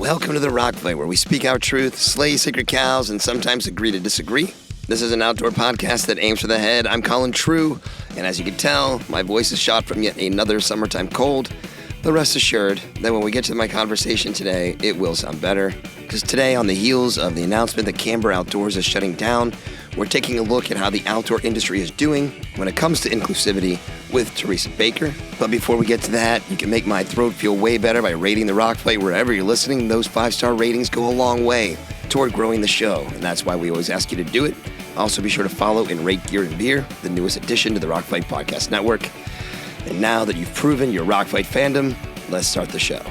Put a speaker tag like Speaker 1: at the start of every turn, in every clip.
Speaker 1: Welcome to the Rock Fight, where we speak our truth, slay sacred cows, and sometimes agree to disagree. This is an outdoor podcast that aims for the head. I'm Colin True, and as you can tell, my voice is shot from yet another summertime cold. But rest assured that when we get to my conversation today, it will sound better. Because today, on the heels of the announcement that Camber Outdoors is shutting down, we're taking a look at how the outdoor industry is doing when it comes to inclusivity with Teresa Baker. But before we get to that, you can make my throat feel way better by rating the Rock Fight wherever you're listening. Those 5-star ratings go a long way toward growing the show, and that's why we always ask you to do it. Also, be sure to follow and rate Gear and Beer, the newest addition to the Rock Fight Podcast Network. And now that you've proven your Rock Fight fandom, let's start the show.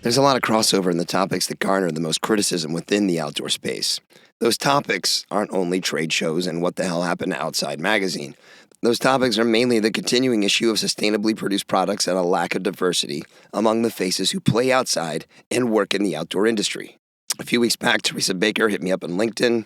Speaker 1: There's a lot of crossover in the topics that garner the most criticism within the outdoor space. Those topics aren't only trade shows and what the hell happened to Outside magazine. Those topics are mainly the continuing issue of sustainably produced products and a lack of diversity among the faces who play outside and work in the outdoor industry. A few weeks back, Teresa Baker hit me up on LinkedIn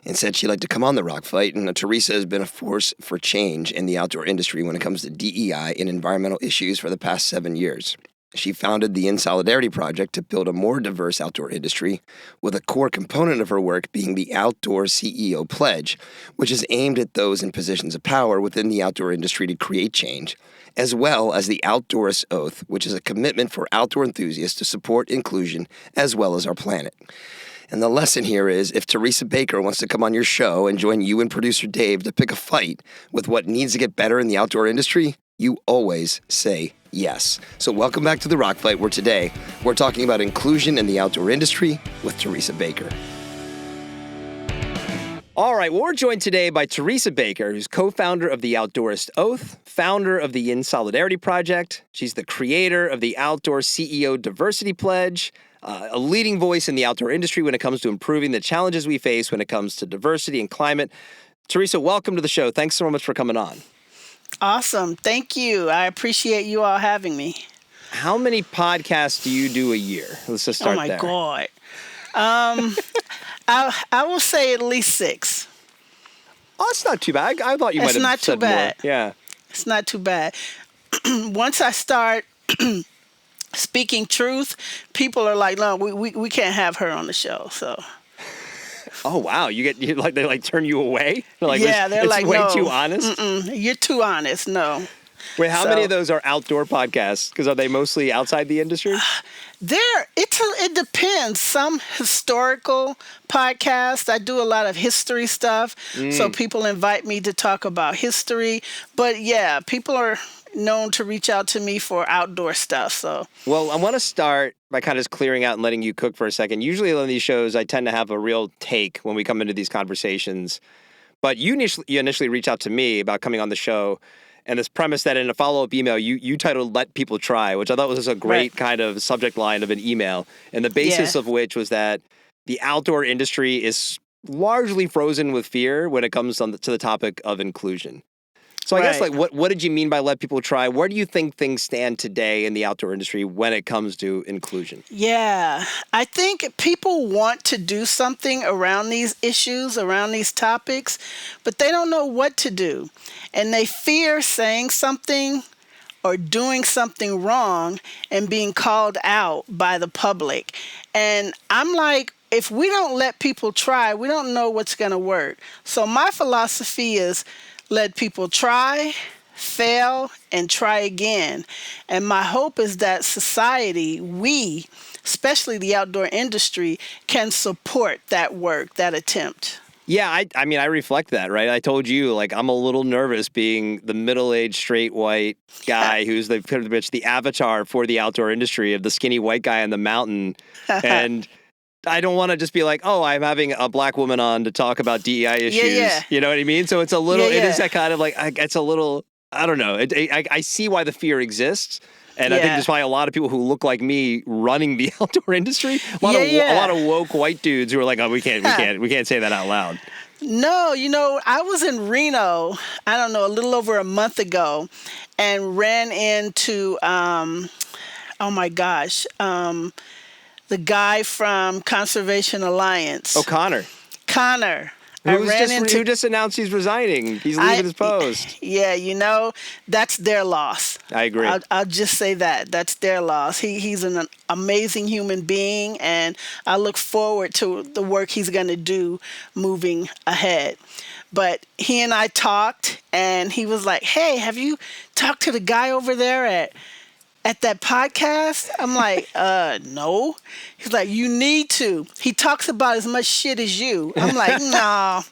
Speaker 1: and said she'd like to come on the Rock Fight, and Teresa has been a force for change in the outdoor industry when it comes to DEI and environmental issues for the past 7 years. She founded the In Solidarity Project to build a more diverse outdoor industry, with a core component of her work being the Outdoor CEO Pledge, which is aimed at those in positions of power within the outdoor industry to create change, as well as the Outdoorist Oath, which is a commitment for outdoor enthusiasts to support inclusion as well as our planet. And the lesson here is, if Teresa Baker wants to come on your show and join you and producer Dave to pick a fight with what needs to get better in the outdoor industry, you always say yes. So welcome back to the Rock Fight, where today we're talking about inclusion in the outdoor industry with Teresa Baker. All right, well, we're joined today by Teresa Baker, who's co-founder of the Outdoorist Oath, founder of the In Solidarity Project. She's the creator of the Outdoor CEO Diversity Pledge, a leading voice in the outdoor industry when it comes to improving the challenges we face when it comes to diversity and climate. Teresa, welcome to the show. Thanks so much for coming on.
Speaker 2: Awesome. Thank you. I appreciate you all having me.
Speaker 1: How many podcasts do you do a year? Let's just start there.
Speaker 2: Oh, my God. I will say at least 6.
Speaker 1: Oh, it's not too bad. I thought you might have said more. It's not too bad. Yeah.
Speaker 2: It's not too bad. Once I start speaking truth, people are like, no, we can't have her on the show, so...
Speaker 1: Oh, wow. They turn you away? They're like,
Speaker 2: yeah, they're like,
Speaker 1: way
Speaker 2: no.
Speaker 1: Too honest?
Speaker 2: You're too honest, no.
Speaker 1: Wait, how many of those are outdoor podcasts? Because are they mostly outside the industry?
Speaker 2: It depends. Some historical podcasts. I do a lot of history stuff, so people invite me to talk about history. But yeah, people are known to reach out to me for outdoor stuff. So,
Speaker 1: well, I want to start by kind of just clearing out and letting you cook for a second. Usually on these shows, I tend to have a real take when we come into these conversations. But you initially reached out to me about coming on the show, and this premise that in a follow-up email, you titled "Let People Try," which I thought was a great kind of subject line of an email, and the basis of which was that the outdoor industry is largely frozen with fear when it comes to the topic of inclusion. So I guess, what did you mean by let people try? Where do you think things stand today in the outdoor industry when it comes to inclusion?
Speaker 2: Yeah, I think people want to do something around these issues, around these topics, but they don't know what to do. And they fear saying something or doing something wrong and being called out by the public. And I'm like, if we don't let people try, we don't know what's going to work. So my philosophy is, let people try, fail, and try again. And my hope is that society, we, especially the outdoor industry, can support that work, that attempt.
Speaker 1: Yeah, I mean, I reflect that, right? I told you, I'm a little nervous being the middle-aged, straight, white guy who's the avatar for the outdoor industry of the skinny white guy on the mountain. And I don't want to just be like, oh, I'm having a black woman on to talk about DEI issues. Yeah. You know what I mean? So it's a little, it is that kind of it's a little, I don't know. I see why the fear exists. And I think there's probably a lot of people who look like me running the outdoor industry. A lot of woke white dudes who are like, oh, we can't say that out loud.
Speaker 2: No, I was in Reno, I don't know, a little over a month ago, and ran into, oh my gosh, the guy from Conservation Alliance.
Speaker 1: Oh, Connor.
Speaker 2: Connor.
Speaker 1: Who just announced he's resigning? He's leaving his post.
Speaker 2: Yeah, that's their loss.
Speaker 1: I agree.
Speaker 2: I'll just say that's their loss. He's an amazing human being, and I look forward to the work he's going to do moving ahead. But he and I talked, and he was like, "Hey, have you talked to the guy over there at that podcast?" I'm like, no. He's like, "You need to. He talks about as much shit as you." I'm like, no,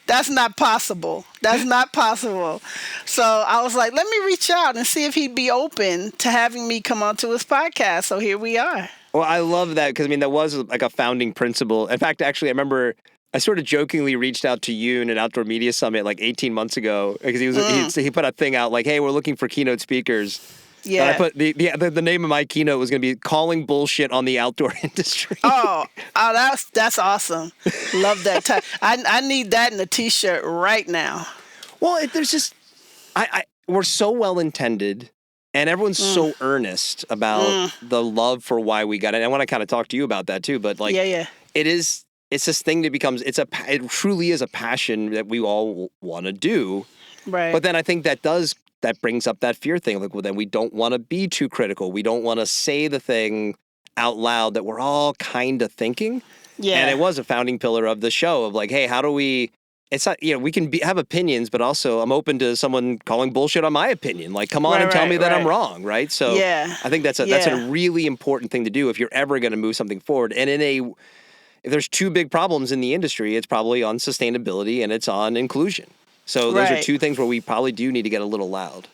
Speaker 2: that's not possible. That's not possible. So I was like, let me reach out and see if he'd be open to having me come onto his podcast. So here we are.
Speaker 1: Well, I love that because, that was like a founding principle. In fact, actually, I remember I sort of jokingly reached out to you in an Outdoor Media Summit like 18 months ago because he put a thing out like, "Hey, we're looking for keynote speakers." Yeah. And I put the name of my keynote was going to be "Calling Bullshit on the Outdoor Industry."
Speaker 2: Oh, that's awesome. Love that. I need that in a T-shirt right now.
Speaker 1: Well, there's just we're so well intended, and everyone's so earnest about the love for why we got it. And I want to kind of talk to you about that too. But it's this thing that becomes it truly is a passion that we all want to do.
Speaker 2: Right.
Speaker 1: But then I think that brings up that fear thing. Like, well, then we don't want to be too critical. We don't want to say the thing out loud that we're all kind of thinking. Yeah. And it was a founding pillar of the show of like, hey, how do we, it's not, we can have opinions, but also I'm open to someone calling bullshit on my opinion. Like, come on and tell me that I'm wrong. Right. So I think that's a really important thing to do if you're ever going to move something forward. And if there's two big problems in the industry, it's probably on sustainability and it's on inclusion. So those are two things where we probably do need to get a little loud.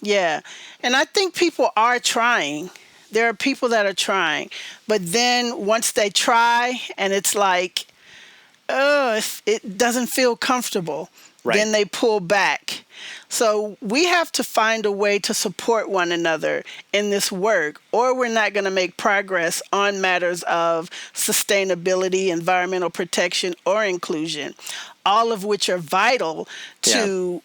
Speaker 2: Yeah. And I think people are trying. There are people that are trying. But then once they try and it's like, it doesn't feel comfortable, then they pull back. So we have to find a way to support one another in this work, or we're not going to make progress on matters of sustainability, environmental protection, or inclusion, all of which are vital to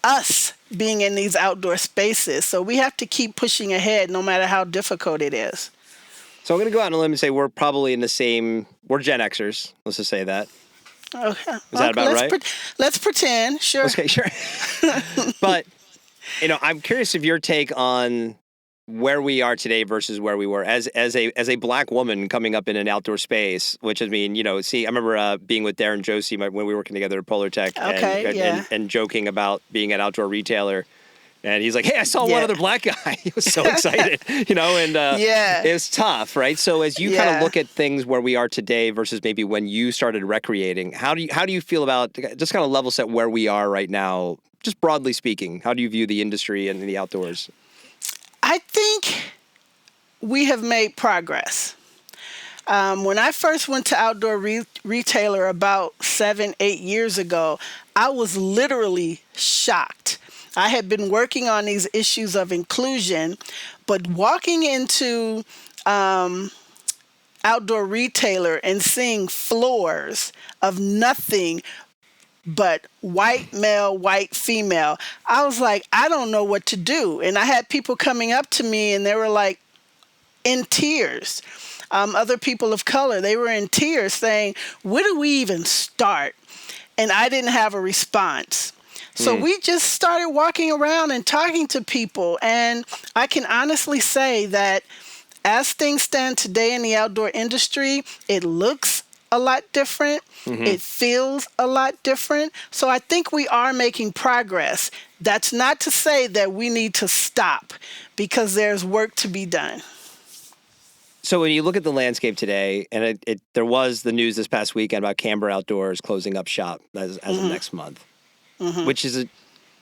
Speaker 2: us being in these outdoor spaces. So we have to keep pushing ahead no matter how difficult it is.
Speaker 1: So I'm going to go out on a limb and say we're probably we're Gen Xers. Let's just say that.
Speaker 2: Okay.
Speaker 1: Is that about right?
Speaker 2: Let's pretend. Sure.
Speaker 1: Okay, sure. But, I'm curious of your take on where we are today versus where we were as a black woman coming up in an outdoor space, which I remember being with Darren Josie when we were working together at Polar Tech and joking about being an outdoor retailer. And he's like, "Hey, I saw one other black guy." He was so excited, and it was tough, right? So as you kind of look at things where we are today versus maybe when you started recreating, how do you feel about just kind of level set where we are right now, just broadly speaking? How do you view the industry and the outdoors?
Speaker 2: I think we have made progress. When I first went to Outdoor Retailer about 7-8 years ago, I was literally shocked. I had been working on these issues of inclusion, but walking into Outdoor Retailer and seeing floors of nothing but white male, white female, I was like, I don't know what to do. And I had people coming up to me and they were like in tears. Other people of color, they were in tears saying, where do we even start? And I didn't have a response. So we just started walking around and talking to people. And I can honestly say that as things stand today in the outdoor industry, it looks a lot different. Mm-hmm. It feels a lot different. So I think we are making progress. That's not to say that we need to stop, because there's work to be done.
Speaker 1: So when you look at the landscape today, and there was the news this past weekend about Camber Outdoors closing up shop as of next month. Mm-hmm. Which is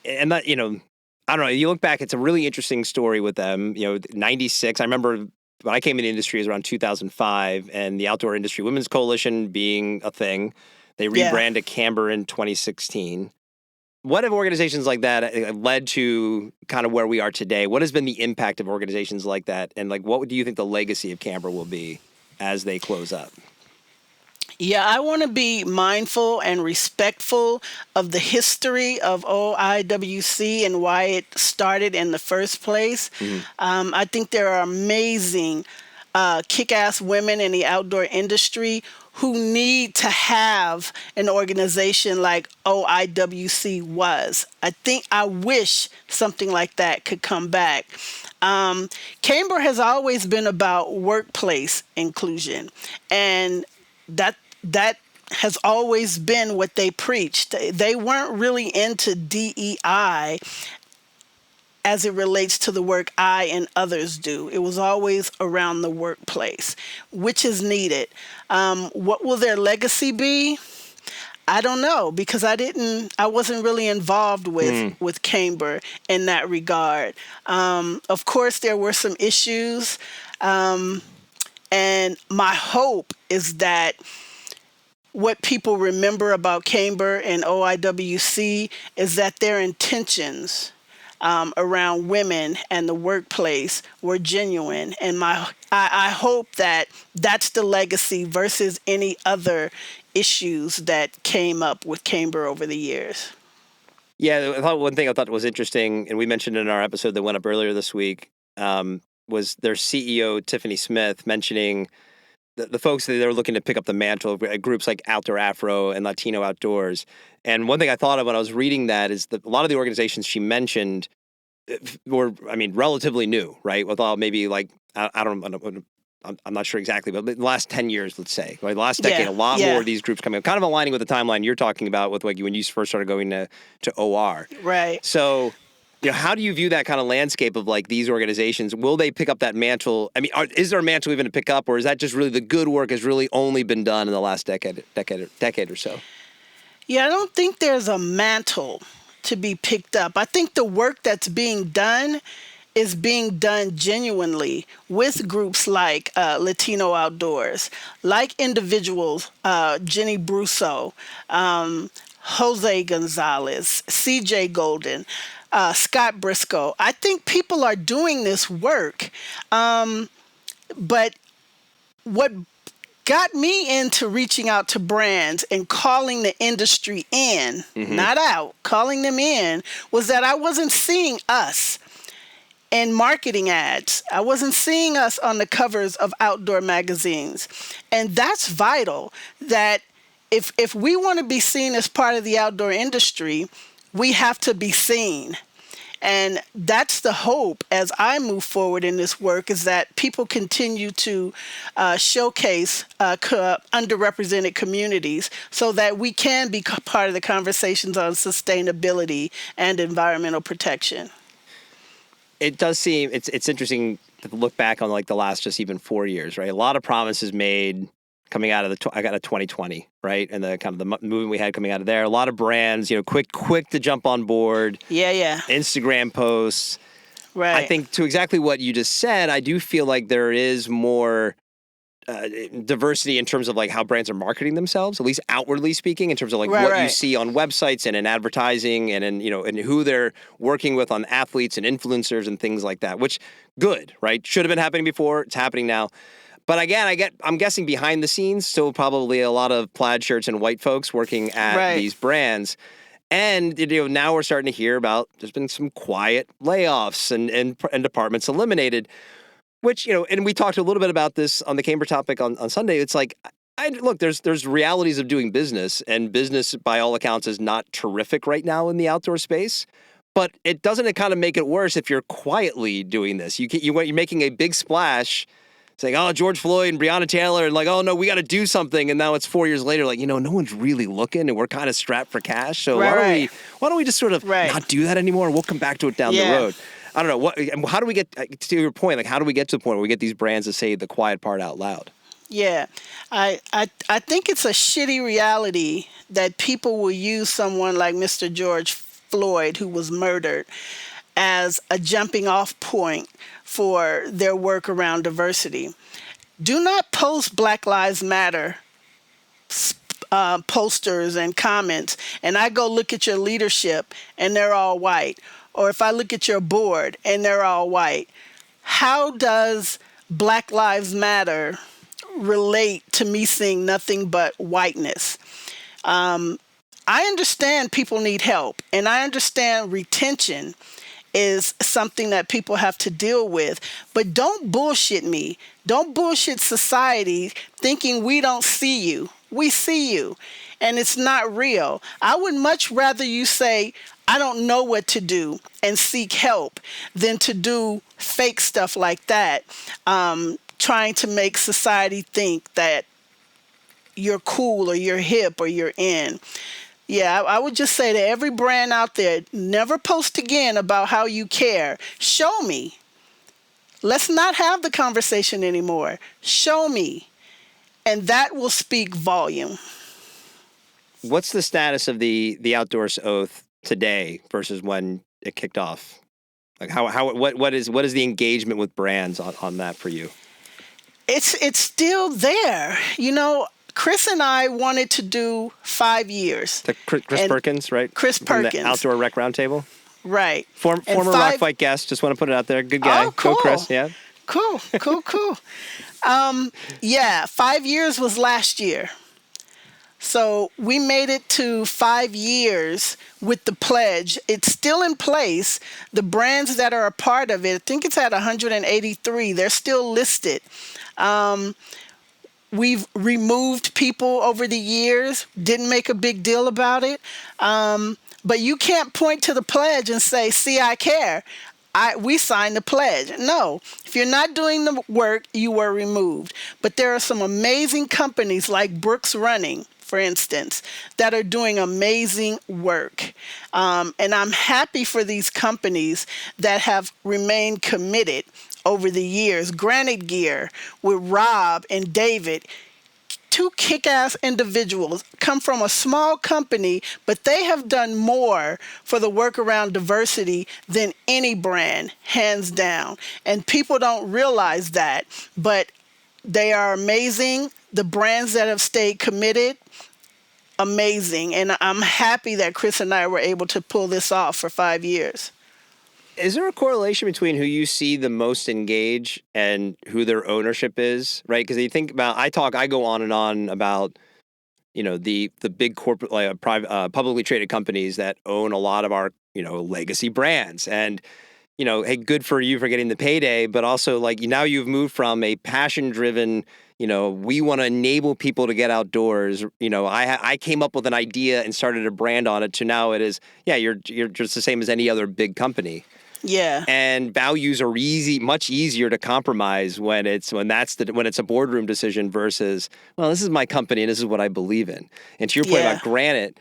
Speaker 1: I don't know. You look back, it's a really interesting story with them. 96. I remember when I came in the industry, it was around 2005, and the Outdoor Industry Women's Coalition being a thing. They rebranded Camber in 2016. What have organizations like that led to kind of where we are today? What has been the impact of organizations like that? And what do you think the legacy of Camber will be as they close up?
Speaker 2: Yeah, I want to be mindful and respectful of the history of OIWC and why it started in the first place. Mm-hmm. I think there are amazing kick-ass women in the outdoor industry who need to have an organization like OIWC was. I wish something like that could come back. Camber has always been about workplace inclusion, and that has always been what they preached. They weren't really into DEI as it relates to the work I and others do. It was always around the workplace, which is needed. What will their legacy be? I don't know, because I wasn't really involved with Camber in that regard. Of course, there were some issues, and my hope is that what people remember about Camber and OIWC is that their intentions around women and the workplace were genuine. And I hope that that's the legacy versus any other issues that came up with Camber over the years.
Speaker 3: Yeah, one thing I thought was interesting, and we mentioned in our episode that went up earlier this week, was their CEO, Tiffany Smith, mentioning the folks that they're looking to pick up the mantle of groups like Outdoor Afro and Latino Outdoors. And one thing I thought of when I was reading that is that a lot of the organizations she mentioned were, relatively new, right? Without maybe like, I'm not sure exactly, but the last 10 years, let's say, right? The last decade, a lot more of these groups coming up, kind of aligning with the timeline you're talking about with like when you first started going to OR.
Speaker 2: Right.
Speaker 3: So, how do you view that kind of landscape of like these organizations? Will they pick up that mantle? Is there a mantle even to pick up, or is that just really the good work has really only been done in the last decade or so?
Speaker 2: Yeah, I don't think there's a mantle to be picked up. I think the work that's being done is being done genuinely with groups like Latino Outdoors, like individuals, Jenny Brusso, Jose Gonzalez, CJ Golden, Scott Briscoe. I think people are doing this work. But what got me into reaching out to brands and calling the industry in, not out, calling them in, was that I wasn't seeing us in marketing ads. I wasn't seeing us on the covers of outdoor magazines. And that's vital, that if we want to be seen as part of the outdoor industry, we have to be seen. And that's the hope as I move forward in this work, is that people continue to showcase underrepresented communities so that we can be part of the conversations on sustainability and environmental protection.
Speaker 3: It does seem, it's interesting to look back on like the last just even 4 years, right? A lot of promises made coming out of 2020, right? And the kind of the movement we had coming out of there. A lot of brands, quick to jump on board.
Speaker 2: Yeah.
Speaker 3: Instagram posts.
Speaker 2: Right.
Speaker 3: I think to exactly what you just said, I do feel like there is more diversity in terms of like how brands are marketing themselves, at least outwardly speaking, in terms of like what you see on websites and in advertising and in, and who they're working with on athletes and influencers and things like that, which good, right? Should have been happening before. It's happening now. But again, I'm guessing behind the scenes, still probably a lot of plaid shirts and white folks working at these brands. And now we're starting to hear about there's been some quiet layoffs and departments eliminated, which, and we talked a little bit about this on the Camber topic on Sunday. It's like, look, there's realities of doing business, and business by all accounts is not terrific right now in the outdoor space. But it doesn't kind of make it worse if you're quietly doing this. You're making a big splash, saying, oh, George Floyd and Breonna Taylor, and like, oh, no, we got to do something. And now it's 4 years later, like, no one's really looking, and we're kind of strapped for cash. So why don't we just sort of not do that anymore? We'll come back to it down the road. I don't know. How do we get, to your point, like, how do we get to the point where we get these brands to say the quiet part out loud?
Speaker 2: Yeah, I think it's a shitty reality that people will use someone like Mr. George Floyd, who was murdered, as a jumping off point for their work around diversity. Do not post Black Lives Matter posters and comments, and I go look at your leadership and they're all white. Or if I look at your board and they're all white. How does Black Lives Matter relate to me seeing nothing but whiteness? I understand people need help, and I understand retention is something that people have to deal with. But don't bullshit me. Don't bullshit society thinking we don't see you. We see you. And it's not real. I would much rather you say, I don't know what to do and seek help than to do fake stuff like that, trying to make society think that you're cool or you're hip or you're in. Yeah, I would just say to every brand out there, never post again about how you care. Show me. Let's not have the conversation anymore. Show me. And that will speak volume.
Speaker 3: What's the status of the Outdoors Oath today versus when it kicked off? Like what is the engagement with brands on that for you?
Speaker 2: It's still there. Chris and I wanted to do 5 years.
Speaker 3: Chris Perkins, right?
Speaker 2: Chris Perkins.
Speaker 3: From the Outdoor Rec Roundtable?
Speaker 2: Right.
Speaker 3: Former Rock Fight guest. Just want to put it out there. Good guy.
Speaker 2: Oh, cool.
Speaker 3: Go, Chris. Yeah.
Speaker 2: Cool. 5 years was last year. So we made it to 5 years with the pledge. It's still in place. The brands that are a part of it, I think it's at 183. They're still listed. We've removed people over the years, didn't make a big deal about it. But you can't point to the pledge and say, see, I care. We signed the pledge. No, if you're not doing the work, you were removed. But there are some amazing companies like Brooks Running, for instance, that are doing amazing work. And I'm happy for these companies that have remained committed over the years. Granite Gear with Rob and David, two kick-ass individuals, come from a small company, but they have done more for the work around diversity than any brand, hands down. And people don't realize that, but they are amazing. The brands that have stayed committed, amazing. And I'm happy that Chris and I were able to pull this off for 5 years.
Speaker 3: Is there a correlation between who you see the most engage and who their ownership is, right? Because you think about, I go on and on about, the big corporate, like publicly traded companies that own a lot of our, legacy brands. And, hey, good for you for getting the payday, but also like now you've moved from a passion-driven, we want to enable people to get outdoors. I came up with an idea and started a brand on it to now it is, you're just the same as any other big company.
Speaker 2: Yeah.
Speaker 3: And values are much easier to compromise when it's a boardroom decision versus, well, this is my company and this is what I believe in. And to your point about Granite,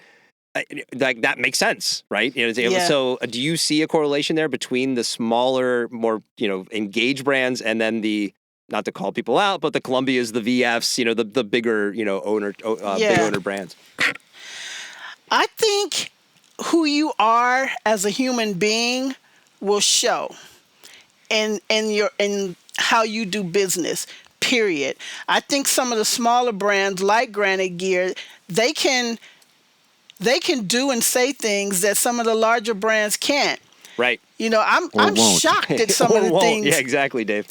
Speaker 3: like that makes sense, right? So do you see a correlation there between the smaller, more, engaged brands and then the, not to call people out, but the Columbias, the VFs, the bigger, big owner brands?
Speaker 2: I think who you are as a human being will show in how you do business, period. I think some of the smaller brands like Granite Gear, they can do and say things that some of the larger brands can't.
Speaker 3: Right.
Speaker 2: I'm shocked at some of the things.
Speaker 3: Yeah, exactly, Dave.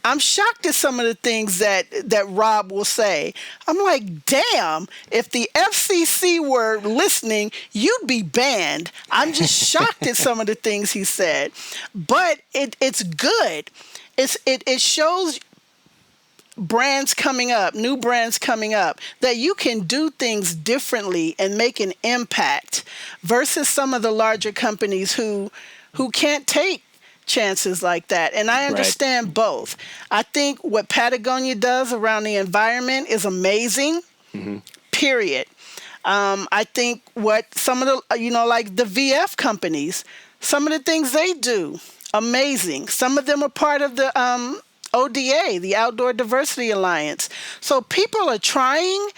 Speaker 2: I'm shocked at some of the things that Rob will say. I'm like, damn, if the FCC were listening, you'd be banned. I'm just shocked at some of the things he said. But it's good. It shows brands coming up, new brands coming up, that you can do things differently and make an impact versus some of the larger companies who can't take chances like that. And I understand both. I think what Patagonia does around the environment is amazing, period. I think what some of the, like the VF companies, some of the things they do, amazing. Some of them are part of the ODA, the Outdoor Diversity Alliance. So people are trying,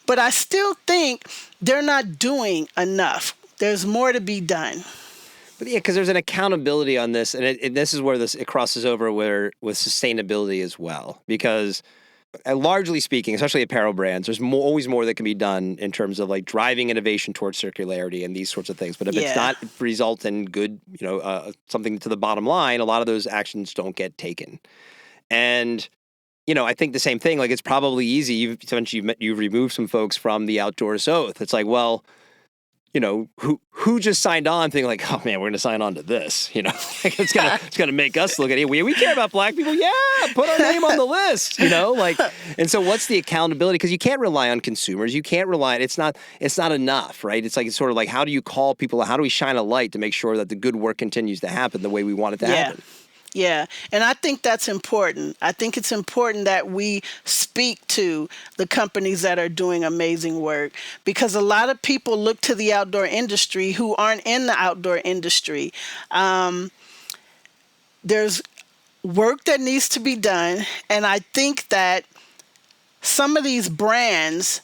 Speaker 2: but I still think they're not doing enough. There's more to be done.
Speaker 3: But yeah, because there's an accountability on this, and this is where it crosses over with sustainability as well. Because largely speaking, especially apparel brands, there's always more that can be done in terms of like driving innovation towards circularity and these sorts of things. But if it's not result in good, something to the bottom line, a lot of those actions don't get taken. And I think the same thing. Like it's probably easy. You've removed some folks from the Outdoors Oath. It's like, well, who just signed on thinking like, oh man, we're going to sign on to this, like it's going to make us look at it. We care about black people. Yeah. Put our name on the list, and so what's the accountability? Because you can't rely on consumers. You can't rely, it's not enough, right? It's sort of like, how do you call people? How do we shine a light to make sure that the good work continues to happen the way we want it to happen?
Speaker 2: Yeah, and I think that's important. I think it's important that we speak to the companies that are doing amazing work, because a lot of people look to the outdoor industry who aren't in the outdoor industry. There's work that needs to be done, and I think that some of these brands,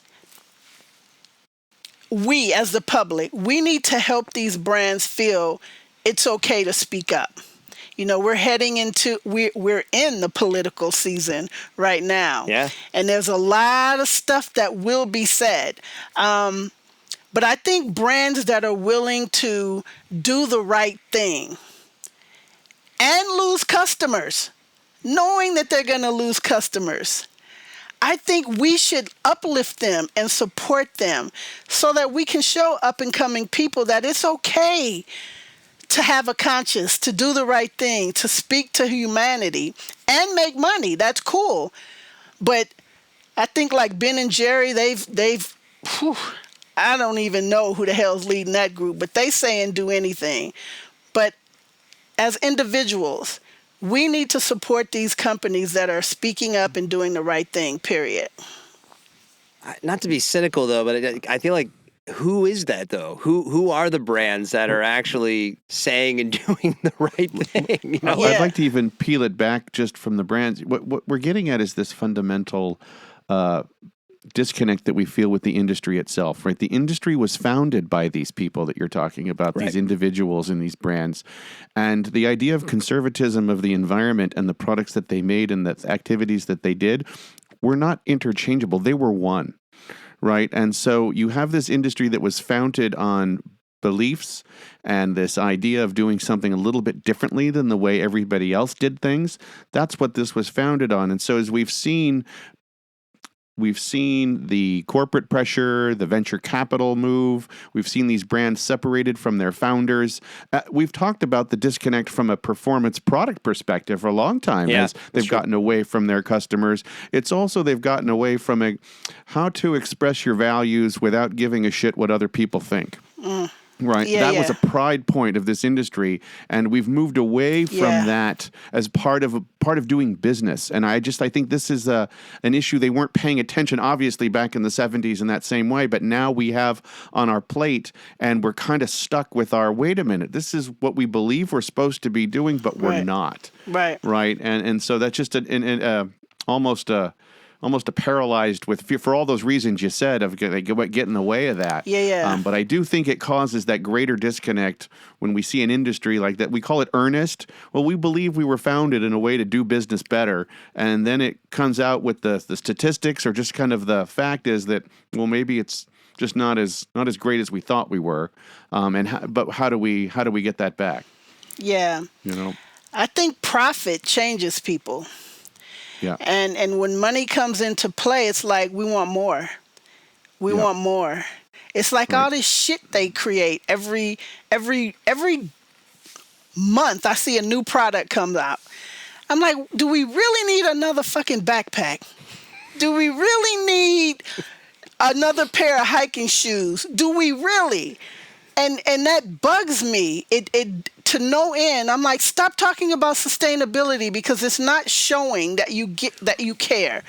Speaker 2: we as the public, we need to help these brands feel it's okay to speak up. We're heading into, we're in the political season right now.
Speaker 3: Yeah.
Speaker 2: And there's a lot of stuff that will be said. But I think brands that are willing to do the right thing and lose customers, knowing that they're going to lose customers, I think we should uplift them and support them so that we can show up and coming people that it's okay to have a conscience, to do the right thing, to speak to humanity and make money. That's cool. But I think like Ben and Jerry, they've I don't even know who the hell's leading that group, but they saying do anything. But as individuals, we need to support these companies that are speaking up and doing the right thing, period.
Speaker 3: Not to be cynical though, but I feel like, who is that though? Who are the brands that are actually saying and doing the right thing?
Speaker 4: I'd like to even peel it back just from the brands. What we're getting at is this fundamental disconnect that we feel with the industry itself, right? The industry was founded by these people that you're talking about, these individuals and these brands. And the idea of conservatism of the environment and the products that they made and the activities that they did were not interchangeable. They were one. Right. And so you have this industry that was founded on beliefs and this idea of doing something a little bit differently than the way everybody else did things. That's what this was founded on. And so as we've seen the corporate pressure, the venture capital move. We've seen these brands separated from their founders. We've talked about the disconnect from a performance product perspective for a long time as they've gotten away from their customers. It's also they've gotten away from how to express your values without giving a shit what other people think. Right.
Speaker 2: Yeah,
Speaker 4: that was a pride point of this industry, and we've moved away from that as part of doing business. And I think this is an issue they weren't paying attention, obviously, back in the 70s in that same way, but now we have on our plate, and we're kind of stuck with wait a minute, this is what we believe we're supposed to be doing, but we're not.
Speaker 2: Right.
Speaker 4: Right. And so that's just almost a paralyzed with fear for all those reasons you said of get in the way of that. But I do think it causes that greater disconnect when we see an industry like that. We call it earnest. Well, we believe we were founded in a way to do business better. And then it comes out with the statistics or just kind of the fact is that, well, maybe it's just not as great as we thought we were. But how do we get that back?
Speaker 2: Yeah. I think profit changes people.
Speaker 4: Yeah.
Speaker 2: And when money comes into play, it's like we want more. We want more. It's like all this shit they create every month. I see a new product comes out. I'm like, do we really need another fucking backpack? Do we really need another pair of hiking shoes? Do we really? And that bugs me. It to no end. I'm like, stop talking about sustainability because it's not showing that you care.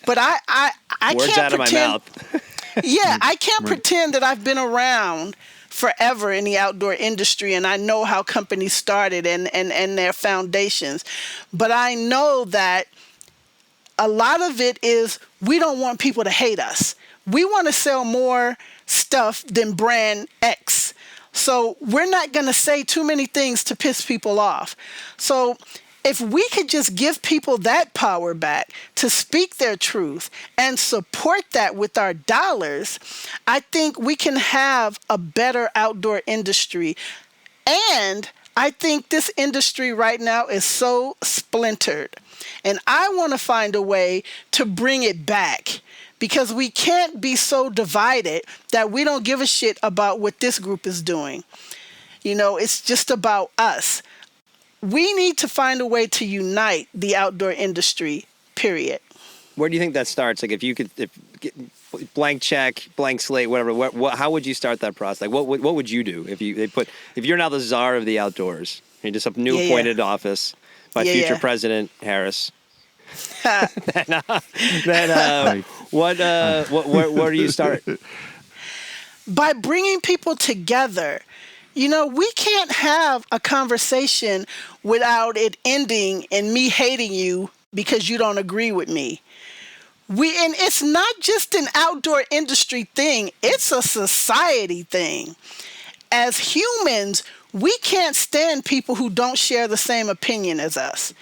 Speaker 2: But I
Speaker 3: Words
Speaker 2: can't
Speaker 3: out
Speaker 2: pretend.
Speaker 3: of my mouth.
Speaker 2: I can't pretend that I've been around forever in the outdoor industry and I know how companies started and their foundations. But I know that a lot of it is we don't want people to hate us. We want to sell more stuff than brand X. So we're not going to say too many things to piss people off. So if we could just give people that power back to speak their truth and support that with our dollars, I think we can have a better outdoor industry. And I think this industry right now is so splintered. And I want to find a way to bring it back because we can't be so divided that we don't give a shit about what this group is doing. It's just about us. We need to find a way to unite the outdoor industry, period.
Speaker 3: Where do you think that starts? Like, if blank check, blank slate, whatever. How would you start that process? Like, what would you do if you're now the czar of the outdoors? You're just a new appointed office by future President Harris. then where do you start?
Speaker 2: By bringing people together. We can't have a conversation without it ending in me hating you because you don't agree with me. And it's not just an outdoor industry thing, it's a society thing. As humans, we can't stand people who don't share the same opinion as us.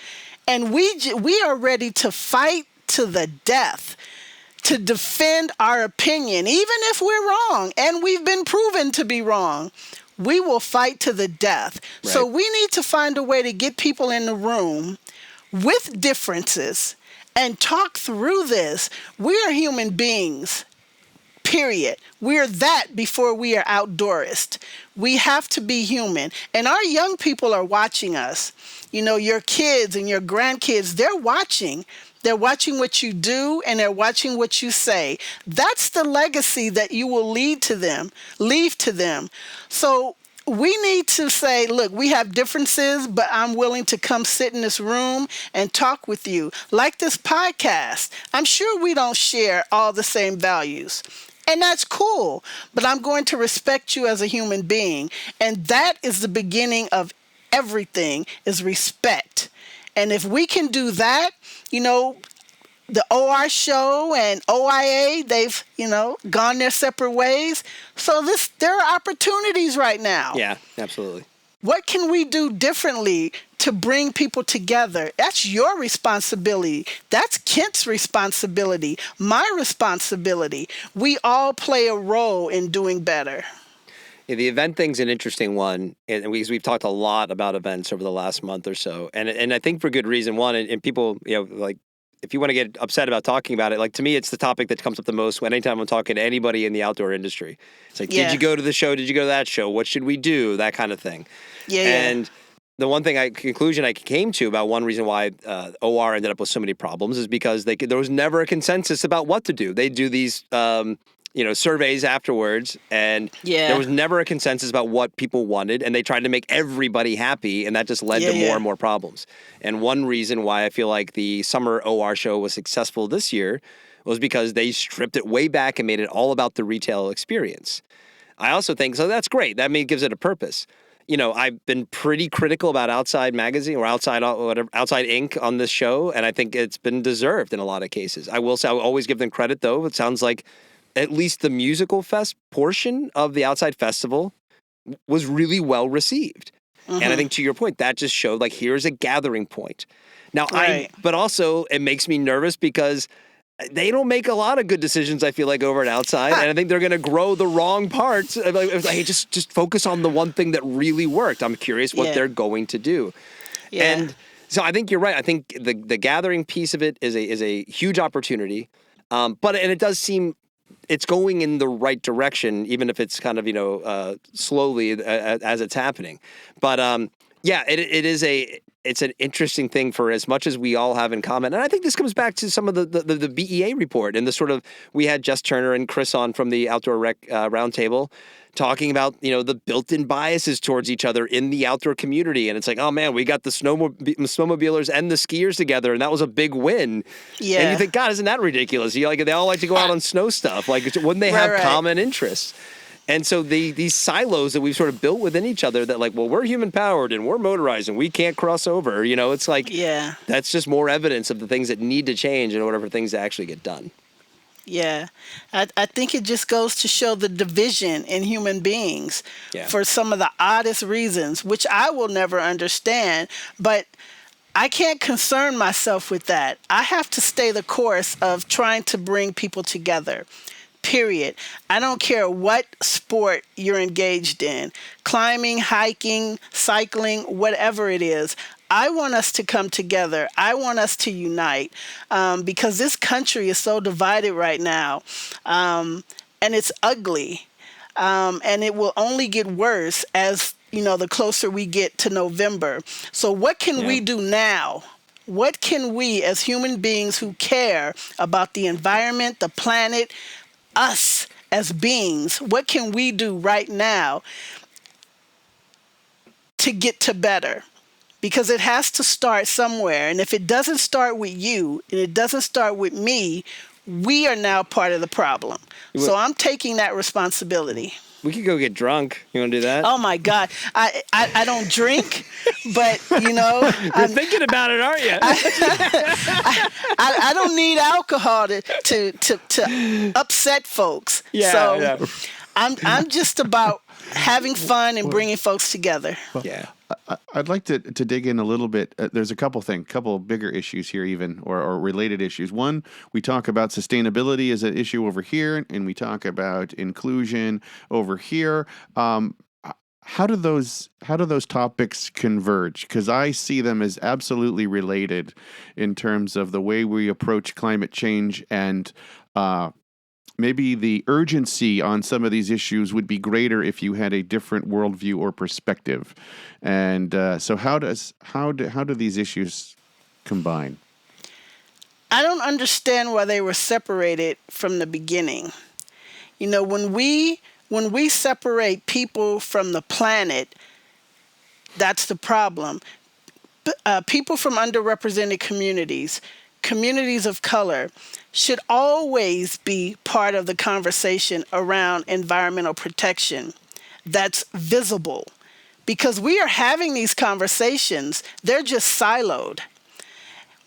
Speaker 2: And we are ready to fight to the death to defend our opinion, even if we're wrong, and we've been proven to be wrong. We will fight to the death. Right. So we need to find a way to get people in the room with differences and talk through this. We are human beings, period. We're that before we are outdoorist. We have to be human. And our young people are watching us. Your kids and your grandkids, they're watching. They're watching what you do, and they're watching what you say. That's the legacy that you will leave to them. So we need to say, look, we have differences, but I'm willing to come sit in this room and talk with you. Like this podcast. I'm sure we don't share all the same values. And that's cool, but I'm going to respect you as a human being. And that is the beginning of everything, is respect. And if we can do that, the OR show and OIA, they've, gone their separate ways. So there are opportunities right now.
Speaker 3: Yeah, absolutely.
Speaker 2: What can we do differently to bring people together? That's your responsibility. That's Kent's responsibility, my responsibility. We all play a role in doing better.
Speaker 3: Yeah, the event thing's an interesting one, and we've talked a lot about events over the last month or so, and I think for good reason. One, and people, like, if you want to get upset about talking about it, like, to me, it's the topic that comes up the most anytime I'm talking to anybody in the outdoor industry. It's like, did you go to the show? Did you go to that show? What should we do? That kind of thing. And the one conclusion I came to about one reason why OR ended up with so many problems is because there was never a consensus about what to do. They do these surveys afterwards, and there was never a consensus about what people wanted, and they tried to make everybody happy, and that just led to more and more problems. And one reason why I feel like the summer OR show was successful this year was because they stripped it way back and made it all about the retail experience. I also think, so that's great. That gives it a purpose. I've been pretty critical about Outside Magazine or Outside Inc. on this show, and I think it's been deserved in a lot of cases. I will say I will always give them credit, though. It sounds like at least the musical fest portion of the Outside Festival was really well received. Mm-hmm. And I think, to your point, that just showed, like, here's a gathering point. Now, but also it makes me nervous because they don't make a lot of good decisions, I feel like, over at Outside. And I think they're going to grow the wrong parts. Like, hey, just focus on the one thing that really worked. I'm curious what they're going to do. Yeah. And so I think you're right. I think the gathering piece of it is a huge opportunity. But it does seem it's going in the right direction, even if it's kind of, slowly as it's happening. But it's an interesting thing for as much as we all have in common. And I think this comes back to some of the BEA report and the sort of, we had Jess Turner and Chris on from the Outdoor Rec Roundtable talking about, the built-in biases towards each other in the outdoor community. And it's like, oh man, we got the snowmobilers and the skiers together, and that was a big win. Yeah. And you think, God, isn't that ridiculous? They all like to go out on snow stuff. Like, wouldn't they have common interests? And so these silos that we've sort of built within each other that, like, well, we're human powered and we're motorized and we can't cross over. It's like, that's just more evidence of the things that need to change in order for things to actually get done.
Speaker 2: Yeah, I think it just goes to show the division in human beings for some of the oddest reasons, which I will never understand. But I can't concern myself with that. I have to stay the course of trying to bring people together. Period. I don't care what sport you're engaged in, climbing, hiking, cycling, whatever it is. I want us to come together. I want us to unite because this country is so divided right now, and it's ugly, and it will only get worse as the closer we get to November. So what can we do now? What can we as human beings who care about the environment, the planet, us as beings, what can we do right now to get to better? Because it has to start somewhere. And if it doesn't start with you and it doesn't start with me, we are now part of the problem. So I'm taking that responsibility.
Speaker 3: We could go get drunk. You want to do that?
Speaker 2: Oh my God. I don't drink, but
Speaker 3: You're thinking about it, aren't you?
Speaker 2: I don't need alcohol to upset folks.
Speaker 3: Yeah.
Speaker 2: I'm just about having fun and bringing folks together.
Speaker 3: Yeah.
Speaker 4: I'd like to dig in a little bit. There's a couple bigger issues here, even or related issues. One, we talk about sustainability as an issue over here, and we talk about inclusion over here. How do those topics converge? Because I see them as absolutely related in terms of the way we approach climate change and maybe the urgency on some of these issues would be greater if you had a different worldview or perspective. And so how do these issues combine?
Speaker 2: I don't understand why they were separated from the beginning. When we separate people from the planet, that's the problem. People from underrepresented communities of color should always be part of the conversation around environmental protection that's visible. Because we are having these conversations, they're just siloed.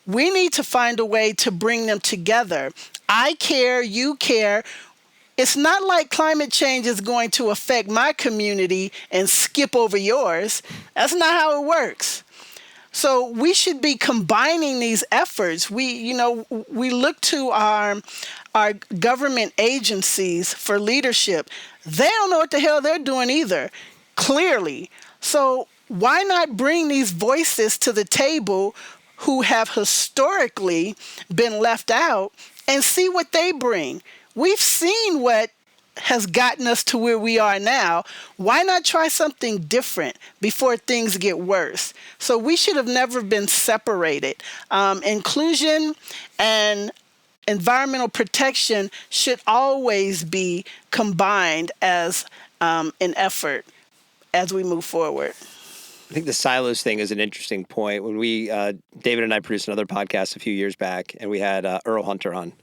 Speaker 2: We need to find a way to bring them together. I care, you care. It's not like climate change is going to affect my community and skip over yours. That's not how it works. So we should be combining these efforts. We look to our government agencies for leadership. They don't know what the hell they're doing either, clearly. So why not bring these voices to the table who have historically been left out and see what they bring? We've seen what has gotten us to where we are now. Why not try something different before things get worse? So we should have never been separated. Inclusion and environmental protection should always be combined as an effort as we move forward.
Speaker 3: I think the silos thing is an interesting point. When David and I produced another podcast a few years back, and we had Earl Hunter on.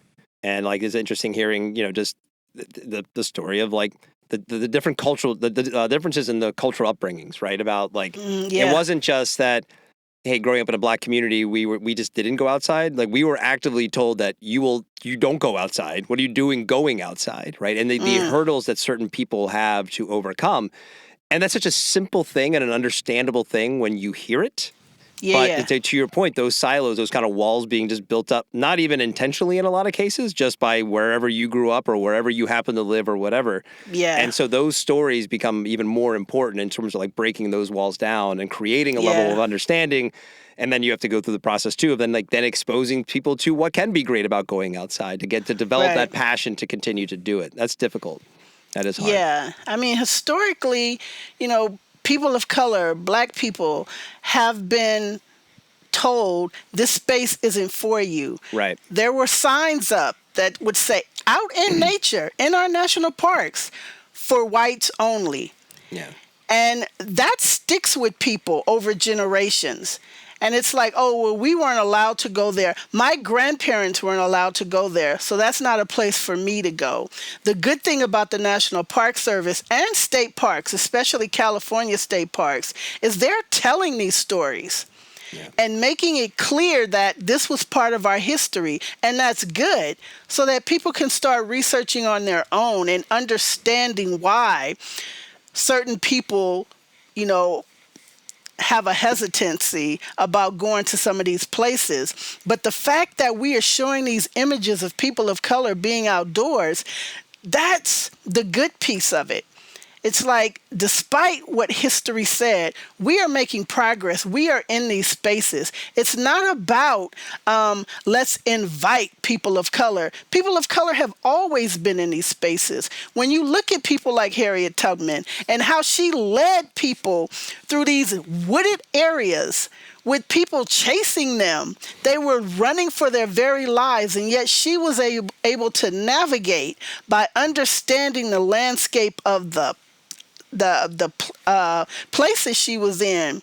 Speaker 3: And it's interesting hearing, just the story of the different cultural differences in the cultural upbringings, right? About it wasn't just that, hey, growing up in a black community, we just didn't go outside. We were actively told that you don't go outside. What are you doing going outside, right? And the hurdles that certain people have to overcome, and that's such a simple thing and an understandable thing when you hear it.
Speaker 2: Yeah.
Speaker 3: But to your point, those silos, those kind of walls being just built up, not even intentionally in a lot of cases, just by wherever you grew up or wherever you happen to live or whatever.
Speaker 2: Yeah.
Speaker 3: And so those stories become even more important in terms of breaking those walls down and creating a level of understanding. And then you have to go through the process too of then exposing people to what can be great about going outside to develop that passion to continue to do it. That's difficult. That is hard.
Speaker 2: Yeah. I mean, historically, people of color, black people, have been told this space isn't for you.
Speaker 3: Right.
Speaker 2: There were signs up that would say, out in nature, in our national parks, for whites only.
Speaker 3: Yeah.
Speaker 2: And that sticks with people over generations. And it's we weren't allowed to go there. My grandparents weren't allowed to go there, so that's not a place for me to go. The good thing about the National Park Service and state parks, especially California state parks, is they're telling these stories and making it clear that this was part of our history, and that's good, so that people can start researching on their own and understanding why certain people, have a hesitancy about going to some of these places. But the fact that we are showing these images of people of color being outdoors, that's the good piece of it. it's like, despite what history said, we are making progress. We are in these spaces. It's not about let's invite people of color. People of color have always been in these spaces. When you look at people like Harriet Tubman and how she led people through these wooded areas with people chasing them, they were running for their very lives, and yet she was able to navigate by understanding the landscape of the places she was in.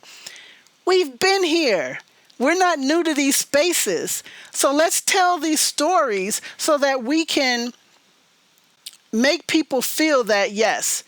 Speaker 2: We've been here. We're not new to these spaces. So let's tell these stories so that we can make people feel that, yes,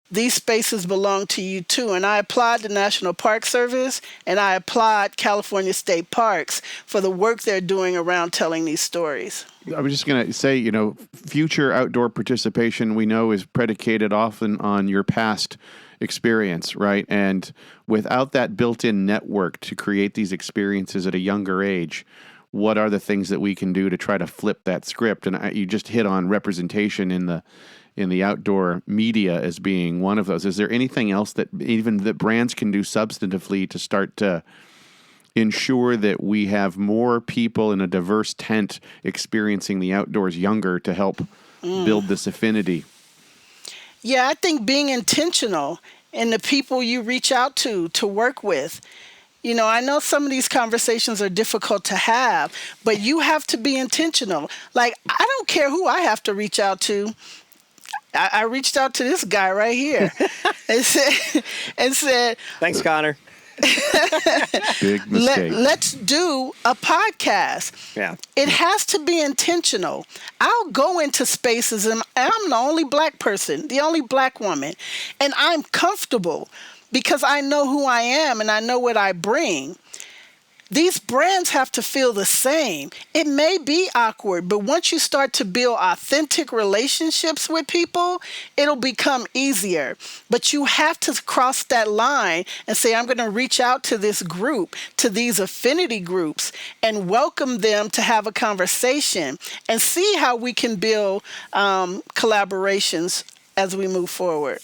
Speaker 2: these spaces belong to you too. And I applaud the National Park Service, and I applaud California State Parks for the work they're doing around telling these stories.
Speaker 4: I was just going to say, future outdoor participation we know is predicated often on your past experience, right? And without that built-in network to create these experiences at a younger age, what are the things that we can do to try to flip that script? And you just hit on representation in the outdoor media as being one of those. Is there anything else that brands can do substantively to start to ensure that we have more people in a diverse tent experiencing the outdoors younger to help build this affinity?
Speaker 2: Yeah, I think being intentional in the people you reach out to work with. I know some of these conversations are difficult to have, but you have to be intentional. Like, I don't care who I have to reach out to. I reached out to this guy right here and said,
Speaker 3: thanks, Connor.
Speaker 4: Big mistake.
Speaker 2: Let's do a podcast.
Speaker 3: Yeah.
Speaker 2: It has to be intentional. I'll go into spaces, and I'm the only Black person, the only Black woman, and I'm comfortable because I know who I am and I know what I bring. These brands have to feel the same. It may be awkward, but once you start to build authentic relationships with people, it'll become easier. But you have to cross that line and say, I'm going to reach out to this group, to these affinity groups, and welcome them to have a conversation and see how we can build collaborations as we move forward.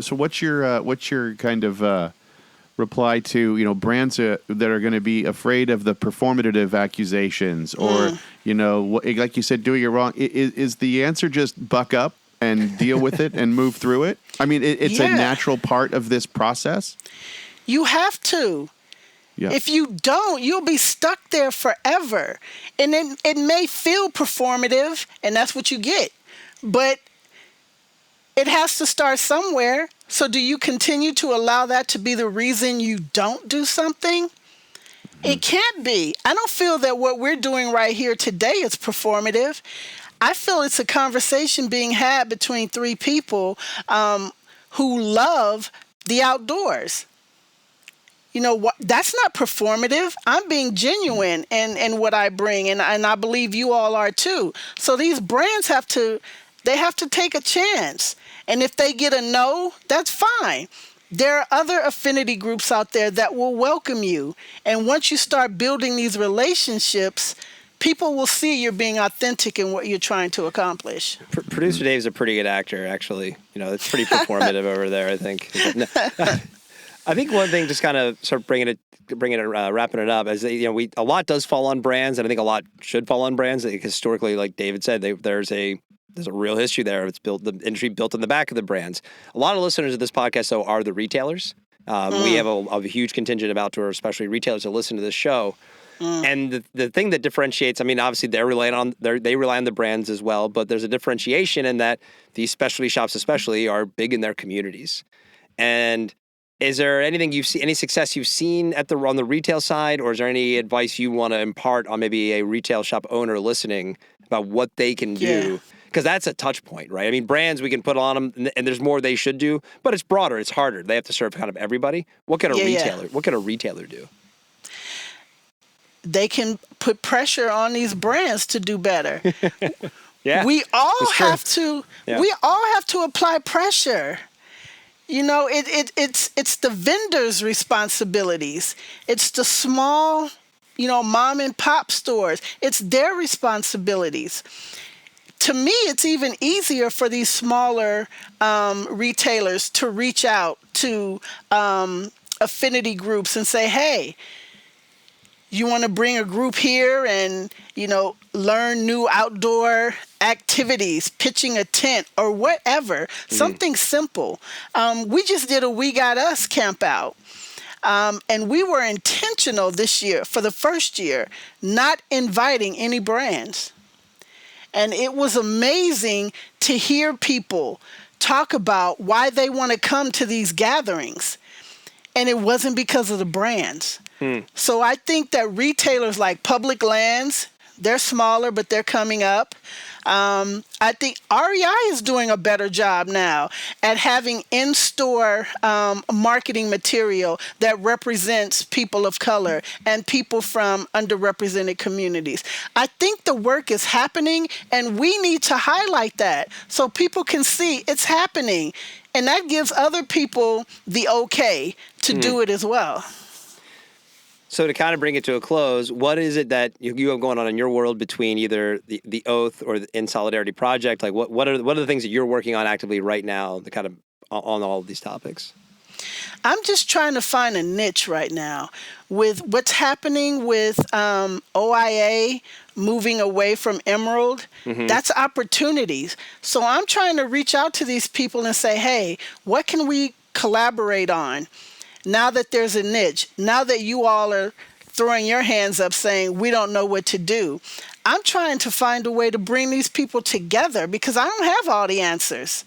Speaker 4: So what's your kind of reply to brands that are going to be afraid of the performative accusations, or like you said, doing it wrong? Is the answer just buck up and deal with it and move through it? I mean, it's a natural part of this process.
Speaker 2: You have to. Yeah. If you don't, you'll be stuck there forever, and then it may feel performative, and that's what you get, but it has to start somewhere. So do you continue to allow that to be the reason you don't do something? It can't be. I don't feel that what we're doing right here today is performative. I feel it's a conversation being had between three people who love the outdoors. That's not performative. I'm being genuine in what I bring, and I believe you all are too. So these brands have to take a chance. And if they get a no, that's fine. There are other affinity groups out there that will welcome you. And once you start building these relationships, people will see you're being authentic in what you're trying to accomplish.
Speaker 3: Producer Dave's a pretty good actor, actually. It's pretty performative over there, I think. I think one thing, just kind of sort of wrapping it up, is that, a lot does fall on brands, and I think a lot should fall on brands. Historically, like David said, there's a real history there. It's the industry built in the back of the brands. A lot of listeners of this podcast, though, are the retailers. We have a huge contingent of outdoor, especially retailers, that listen to this show. And the thing that differentiates, I mean, obviously they rely on the brands as well, but there's a differentiation in that these specialty shops, especially, are big in their communities. And is there anything any success you've seen on the retail side, or is there any advice you want to impart on maybe a retail shop owner listening about what they can do? Because that's a touch point, right? I mean, brands we can put on them, and there's more they should do, but it's broader, it's harder. They have to serve kind of everybody. What can a retailer do?
Speaker 2: They can put pressure on these brands to do better.
Speaker 3: Yeah,
Speaker 2: we all have to apply pressure. It's the vendors' responsibilities. It's the small, mom and pop stores. It's their responsibilities to me, it's even easier for these smaller retailers to reach out to affinity groups and say, hey, you want to bring a group here and, learn new outdoor activities, pitching a tent or whatever, something simple. We just did a We Got Us camp out. And we were intentional this year, for the first year, not inviting any brands. And it was amazing to hear people talk about why they want to come to these gatherings. And it wasn't because of the brands. So I think that retailers like Public Lands, they're smaller, but they're coming up. I think REI is doing a better job now at having in-store marketing material that represents people of color and people from underrepresented communities. I think the work is happening, and we need to highlight that so people can see it's happening. And that gives other people the okay to do it as well.
Speaker 3: So to kind of bring it to a close, what is it that you have going on in your world between either the Oath or the In Solidarity Project? Like what are the things that you're working on actively right now that kind of on all of these topics?
Speaker 2: I'm just trying to find a niche right now with what's happening with OIA moving away from Emerald. That's opportunities. So I'm trying to reach out to these people and say, hey, what can we collaborate on? Now that there's a niche, now that you all are throwing your hands up saying we don't know what to do, I'm trying to find a way to bring these people together because I don't have all the answers.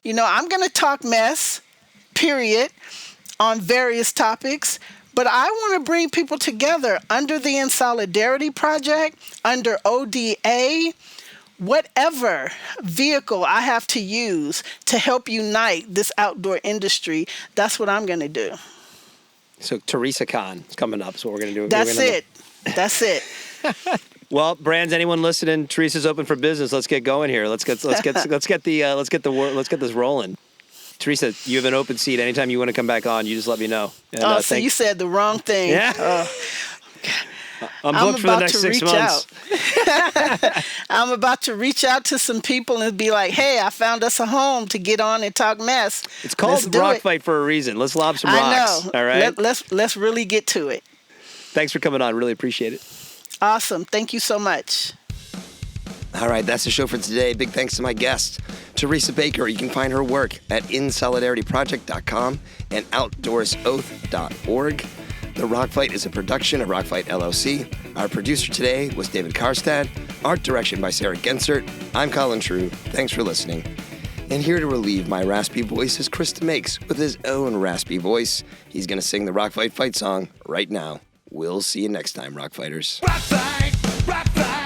Speaker 2: I'm going to talk mess, period, on various topics, but I want to bring people together under the In Solidarity Project, under ODA, whatever vehicle I have to use to help unite this outdoor industry. That's what I'm going to do.
Speaker 3: So Teresa Con is coming up. So we're going to do.
Speaker 2: That's it.
Speaker 3: Well, brands, anyone listening? Teresa's open for business. Let's get going here. Let's get this rolling. Teresa, you have an open seat. Anytime you want to come back on, you just let me know. And,
Speaker 2: so you said the wrong thing.
Speaker 3: Yeah. I'm booked for the next 6 months.
Speaker 2: I'm about to reach out to some people and be like, hey, I found us a home to get on and talk mess.
Speaker 3: It's called Rock Fight for a reason. Let's lob some rocks.
Speaker 2: I know.
Speaker 3: All right.
Speaker 2: Let's really get to it.
Speaker 3: Thanks for coming on. Really appreciate it.
Speaker 2: Awesome. Thank you so much.
Speaker 1: All right, that's the show for today. Big thanks to my guest, Teresa Baker. You can find her work at InSolidarityProject.com and OutdoorsOath.org. The Rock Fight is a production of Rock Fight LLC. Our producer today was David Karstad. Art direction by Sarah Gensert. I'm Colin True. Thanks for listening. And here to relieve my raspy voice is Chris DeMakes with his own raspy voice. He's going to sing the Rock Fight fight song right now. We'll see you next time, Rock Fighters.
Speaker 5: Rock Fight, Rock Fight.